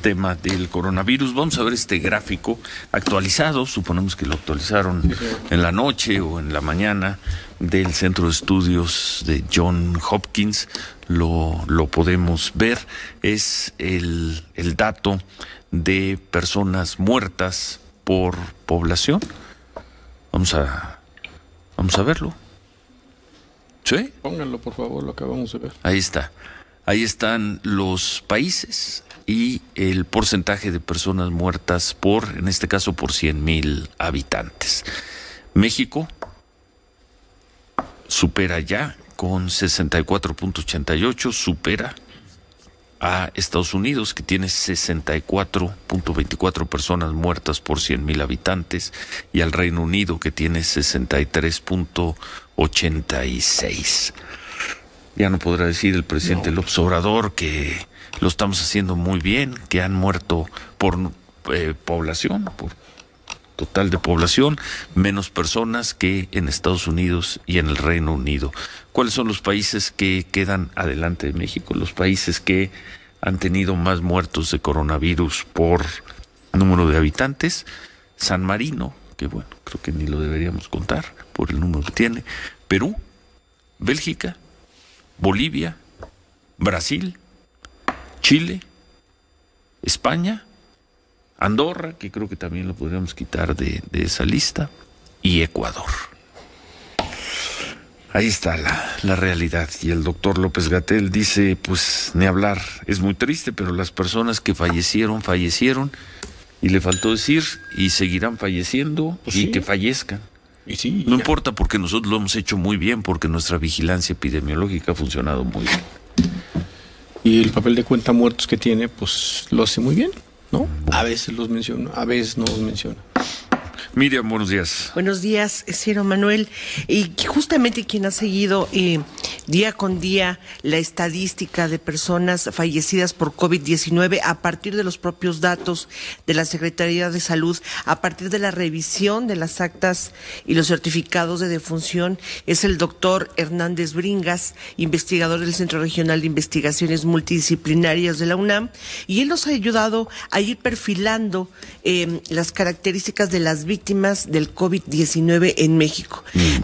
tema del coronavirus. Vamos a ver este gráfico actualizado, suponemos que lo actualizaron en la noche o en la mañana, del Centro de Estudios de Johns Hopkins. Lo podemos ver. Es el dato de personas muertas por población. Vamos a verlo. ¿Sí? Pónganlo, por favor, lo acabamos de ver. Ahí está. Ahí están los países y el porcentaje de personas muertas en este caso, por 100,000 habitantes. México supera ya con 64.88, supera a Estados Unidos, que tiene 64.24 personas muertas por 100,000 habitantes, y al Reino Unido, que tiene 63.86. Ya no podrá decir el presidente López Obrador que lo estamos haciendo muy bien, que han muerto por población, por total de población, menos personas que en Estados Unidos y en el Reino Unido. ¿Cuáles son los países que quedan adelante de México? Los países que han tenido más muertos de coronavirus por número de habitantes. San Marino, que bueno, creo que ni lo deberíamos contar por el número que tiene. Perú, Bélgica, Bolivia, Brasil, Chile, España, Andorra, que creo que también lo podríamos quitar de esa lista, y Ecuador. Ahí está la realidad. Y el doctor López-Gatell dice, pues ni hablar, es muy triste, pero las personas que fallecieron, y le faltó decir, y seguirán falleciendo, pues y sí, que fallezcan. Y sí, no importa, porque nosotros lo hemos hecho muy bien, porque nuestra vigilancia epidemiológica ha funcionado muy bien. Y el papel de cuenta muertos que tiene, pues lo hace muy bien, ¿no? A veces los menciona, a veces no los menciona. Miriam, buenos días. Buenos días, Ciro Manuel. Y justamente quien ha seguido día con día la estadística de personas fallecidas por COVID-19 a partir de los propios datos de la Secretaría de Salud, a partir de la revisión de las actas y los certificados de defunción, es el doctor Hernández Bringas, investigador del Centro Regional de Investigaciones Multidisciplinarias de la UNAM, y él nos ha ayudado a ir perfilando las características de las víctimas del COVID-19 en México.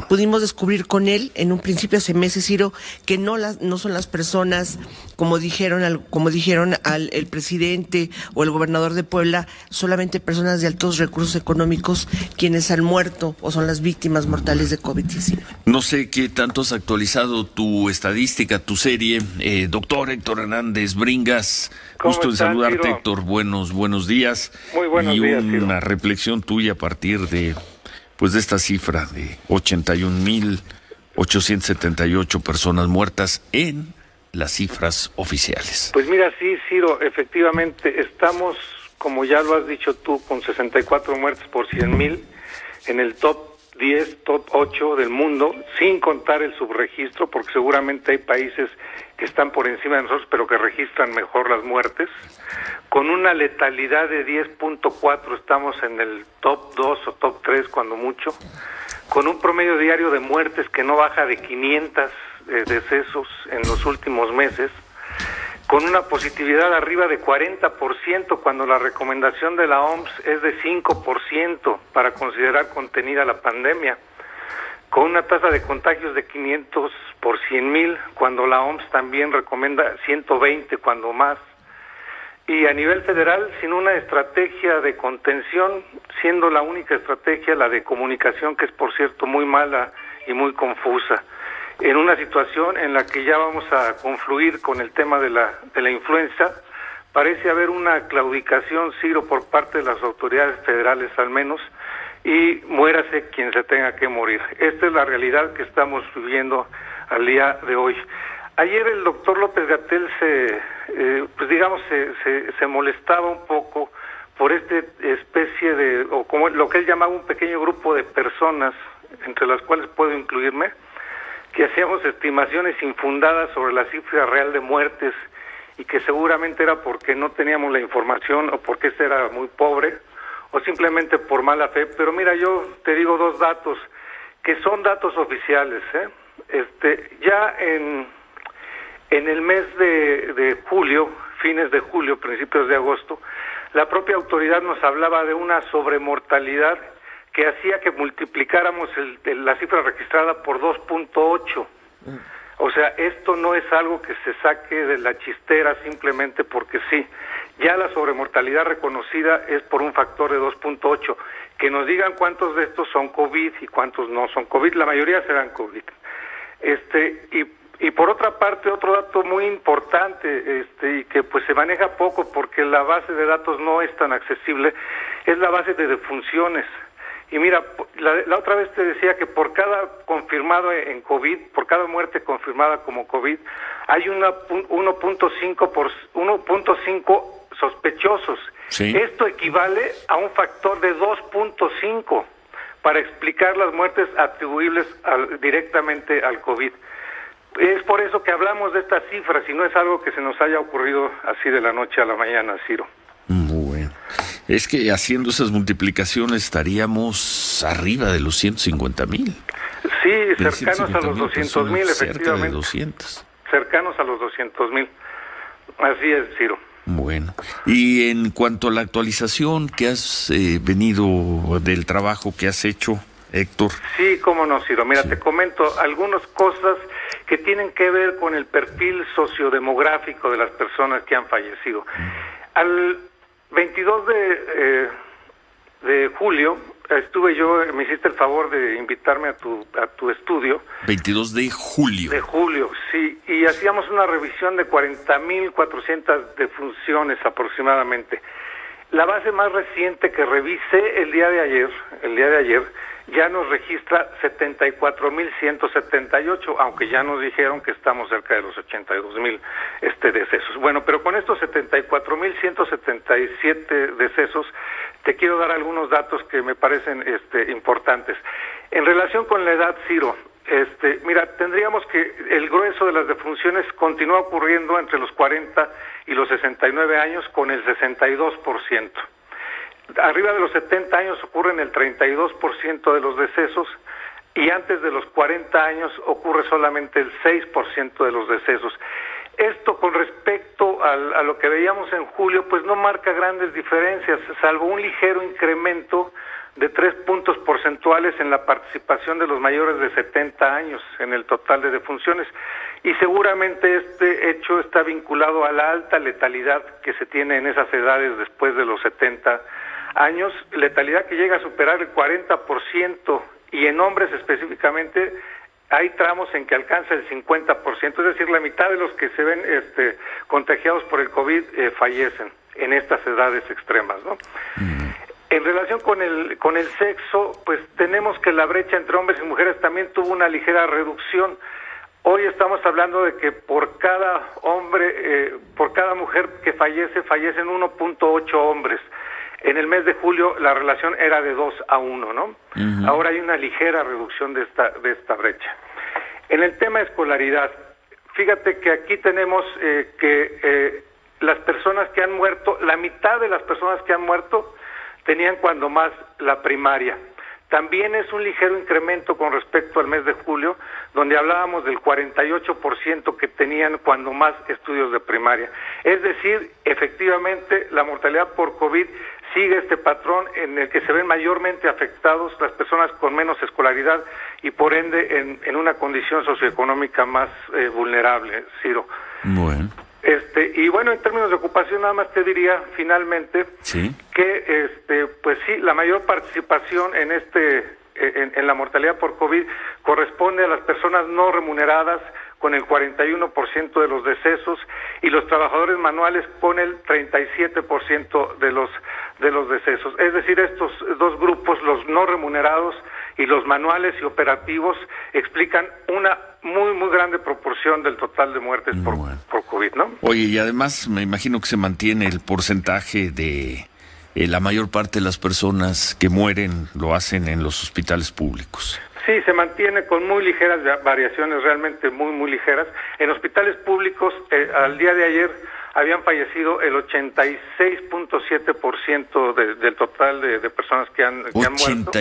Pudimos descubrir con él, en un principio hace meses, Ciro, que no son las personas, como dijeron el presidente o el gobernador de Puebla, solamente personas de altos recursos económicos quienes han muerto o son las víctimas mortales de COVID-19. No sé qué tanto has actualizado tu estadística, tu serie, doctor Héctor Hernández Bringas. Gusto en saludarte, Ciro. Héctor, buenos días. Muy buenos días, Ciro. Una reflexión tuya a partir de esta cifra de 81,878 personas muertas en las cifras oficiales. Pues mira, sí, Ciro, efectivamente estamos, como ya lo has dicho tú, con 64 muertes por 100,000 en el top 10, top 8 del mundo, sin contar el subregistro, porque seguramente hay países que están por encima de nosotros, pero que registran mejor las muertes. Con una letalidad de 10.4 estamos en el top 2 o top 3 cuando mucho, con un promedio diario de muertes que no baja de 500 decesos en los últimos meses, con una positividad arriba de 40% cuando la recomendación de la OMS es de 5% para considerar contenida la pandemia, con una tasa de contagios de 500 por 100,000 cuando la OMS también recomienda 120 cuando más, y a nivel federal sin una estrategia de contención, siendo la única estrategia la de comunicación, que es por cierto muy mala y muy confusa, en una situación en la que ya vamos a confluir con el tema de la influenza. Parece haber una claudicación, Ciro, por parte de las autoridades federales al menos, y muérase quien se tenga que morir. Esta es la realidad que estamos viviendo al día de hoy. Ayer el doctor López-Gatell se molestaba un poco por especie de, o como lo que él llamaba un pequeño grupo de personas, entre las cuales puedo incluirme, que hacíamos estimaciones infundadas sobre la cifra real de muertes y que seguramente era porque no teníamos la información o porque este era muy pobre o simplemente por mala fe. Pero mira, yo te digo dos datos que son datos oficiales, Ya en el mes de julio, fines de julio, principios de agosto, la propia autoridad nos hablaba de una sobremortalidad que hacía que multiplicáramos la cifra registrada por 2.8. O sea, esto no es algo que se saque de la chistera simplemente porque sí. Ya la sobremortalidad reconocida es por un factor de 2.8. Que nos digan cuántos de estos son COVID y cuántos no son COVID. La mayoría serán COVID. Y por otra parte, otro dato muy importante, y que pues se maneja poco porque la base de datos no es tan accesible, es la base de defunciones. Y mira, la otra vez te decía que por cada confirmado en COVID, por cada muerte confirmada como COVID, hay 1.5 sospechosos. Sí. Esto equivale a un factor de 2.5 para explicar las muertes atribuibles directamente al COVID. Es por eso que hablamos de estas cifras y no es algo que se nos haya ocurrido así de la noche a la mañana, Ciro. Bueno, es que haciendo esas multiplicaciones estaríamos arriba de los 150,000. Sí, cercanos a los 200,000, efectivamente. Cerca de 200. Cercanos a los 200,000. Así es, Ciro. Bueno, y en cuanto a la actualización que has venido del trabajo que has hecho, Héctor. Sí, cómo no, Ciro. Mira, te comento algunas cosas que tienen que ver con el perfil sociodemográfico de las personas que han fallecido. Al 22 de julio estuve yo, me hiciste el favor de invitarme a tu estudio. 22 de julio. De julio, sí, y hacíamos una revisión de 40,400 defunciones aproximadamente. La base más reciente que revisé el día de ayer, ya nos registra 74,178, aunque ya nos dijeron que estamos cerca de los 82,000 decesos. Bueno, pero con estos 74,177 decesos, te quiero dar algunos datos que me parecen importantes. En relación con la edad, Ciro, mira, tendríamos que el grueso de las defunciones continúa ocurriendo entre los 40 y los 69 años con el 62%. Arriba de los 70 años ocurren el 32% de los decesos y antes de los 40 años ocurre solamente el 6% de los decesos. Esto con respecto a lo que veíamos en julio, pues no marca grandes diferencias, salvo un ligero incremento de 3 puntos porcentuales en la participación de los mayores de 70 años en el total de defunciones. Y seguramente este hecho está vinculado a la alta letalidad que se tiene en esas edades después de los 70 años, letalidad que llega a superar el 40%, y en hombres específicamente hay tramos en que alcanza el 50%, es decir, la mitad de los que se ven contagiados por el COVID fallecen en estas edades extremas, ¿no? En relación con el sexo, pues tenemos que la brecha entre hombres y mujeres también tuvo una ligera reducción. Hoy estamos hablando de que por cada hombre, por cada mujer que fallecen 1.8 hombres. En el mes de julio la relación era de 2-1, ¿no? Uh-huh. Ahora hay una ligera reducción de esta brecha. En el tema de escolaridad, fíjate que aquí tenemos que las personas que han muerto, la mitad de las personas que han muerto tenían cuando más la primaria. También es un ligero incremento con respecto al mes de julio, donde hablábamos del 48% que tenían cuando más estudios de primaria. Es decir, efectivamente, la mortalidad por COVID sigue este patrón en el que se ven mayormente afectados las personas con menos escolaridad y por ende en una condición socioeconómica más vulnerable, Ciro. Bueno. Y bueno, en términos de ocupación nada más te diría finalmente ¿sí? que pues sí, la mayor participación en en la mortalidad por COVID corresponde a las personas no remuneradas con el 41% de los decesos y los trabajadores manuales con el 37% de los decesos. Es decir, estos dos grupos, los no remunerados y los manuales y operativos, explican una muy grande proporción del total de muertes por COVID, ¿no? Oye, y además me imagino que se mantiene el porcentaje de la mayor parte de las personas que mueren lo hacen en los hospitales públicos. Sí, se mantiene con muy ligeras variaciones, realmente muy ligeras. En hospitales públicos, al día de ayer, habían fallecido el 86.7% del total de personas que han muerto.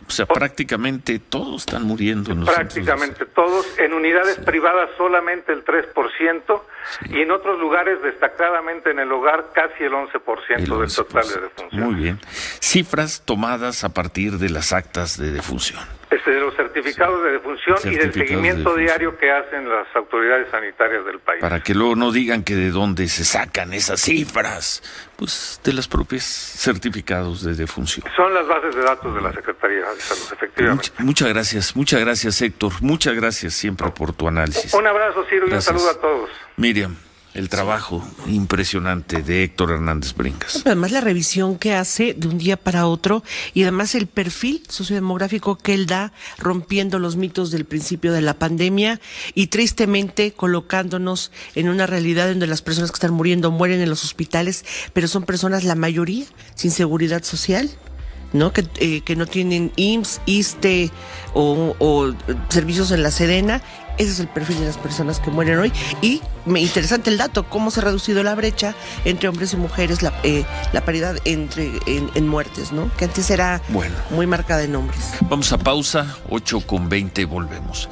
O sea, prácticamente todos están muriendo en los prácticamente todos, en unidades privadas solamente el 3%, y en otros lugares, destacadamente en el hogar, casi el 11% del total de defunciones. Muy bien. Cifras tomadas a partir de las actas de defunción. De los certificados de defunción y del seguimiento diario que hacen las autoridades sanitarias del país. Para que luego no digan que de dónde se sacan esas cifras, pues de los propios certificados de defunción. Son las bases de datos de la Secretaría de Salud, efectivamente. Muchas gracias, Héctor. Muchas gracias siempre por tu análisis. Un abrazo, Ciro, y un saludo a todos. Miriam, el trabajo impresionante de Héctor Hernández Bringas. Además, la revisión que hace de un día para otro y además el perfil sociodemográfico que él da, rompiendo los mitos del principio de la pandemia y tristemente colocándonos en una realidad donde las personas que están muriendo mueren en los hospitales, pero son personas, la mayoría, sin seguridad social, ¿no? Que no tienen IMSS, ISSSTE o servicios en la Sedena. Ese es el perfil de las personas que mueren hoy. Y interesante el dato, cómo se ha reducido la brecha entre hombres y mujeres, la paridad en muertes, ¿no? Que antes era muy marcada en hombres. Vamos a pausa, 8:20, volvemos.